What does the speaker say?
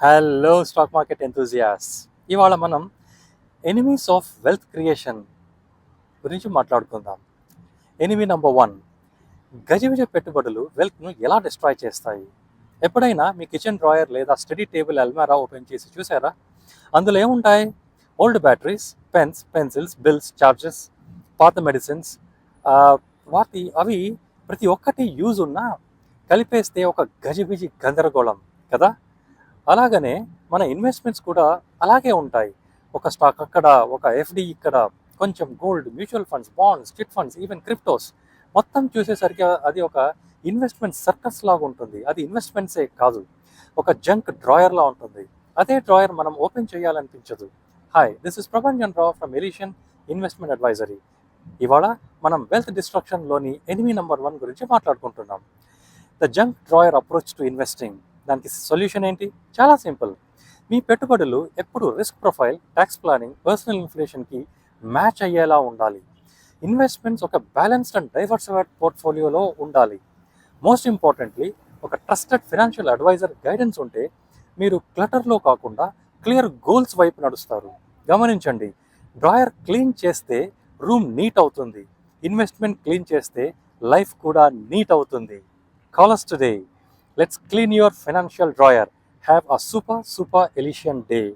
Hello stock market enthusiasts. ఇవాళ మనం enemies of wealth creation గురించి మాట్లాడుకుందాం. ఎనిమీ నెంబర్ 1, గజిబిజ పెట్టుబడులు వెల్త్ను ఎలా డిస్ట్రాయ్ చేస్తాయి. ఎప్పుడైనా మీ కిచెన్ డ్రాయర్ లేదా స్టడీ టేబుల్ అల్మారా ఓపెన్ చేసి చూసారా? అందులో ఏముంటాయి? Old batteries, pens, pencils, bills, charges, పాత మెడిసిన్స్. అవి ప్రతి ఒక్కటి యూజ్ ఉన్నా కలిపేస్తే ఒక గజిబిజి గందరగోళం కదా. అలాగనే మన ఇన్వెస్ట్మెంట్స్ కూడా అలాగే ఉంటాయి. ఒక స్టాక్ అక్కడ, ఒక ఎఫ్డి ఇక్కడ, కొంచెం gold, mutual funds, bonds, chit funds, even cryptos. మొత్తం చూసేసరికి అది ఒక ఇన్వెస్ట్మెంట్ సర్కస్ లాగా ఉంటుంది. అది ఇన్వెస్ట్మెంట్సే కాదు, ఒక జంక్ డ్రాయర్లా ఉంటుంది. అదే డ్రాయర్ మనం ఓపెన్ చేయాలనిపించదు. Hi, this is Prabhanjan Rao from Elision investment advisory. ఇవాళ మనం వెల్త్ డిస్ట్రక్షన్లోని ఎనిమీ నెంబర్ 1 గురించి మాట్లాడుకుంటున్నాం. The junk drawer approach to investing. దానికి సొల్యూషన్ ఏంటి? చాలా సింపుల్. మీ పెట్టుబడులు ఎప్పుడు risk profile, tax planning, personal ఇన్ఫ్లేషన్కి మ్యాచ్ అయ్యేలా ఉండాలి. ఇన్వెస్ట్మెంట్స్ ఒక బ్యాలెన్స్డ్ అండ్ డైవర్సిఫైడ్ పోర్ట్ఫోలియోలో ఉండాలి. మోస్ట్ ఇంపార్టెంట్లీ, ఒక ట్రస్టెడ్ ఫినాన్షియల్ అడ్వైజర్ గైడెన్స్ ఉంటే మీరు క్లటర్లో కాకుండా క్లియర్ గోల్స్ వైపు నడుస్తారు. గమనించండి, డ్రాయర్ క్లీన్ చేస్తే రూమ్ నీట్ అవుతుంది. ఇన్వెస్ట్మెంట్ క్లీన్ చేస్తే లైఫ్ కూడా నీట్ అవుతుంది. Call us today. Let's clean your financial drawer. Have a super Elysian day.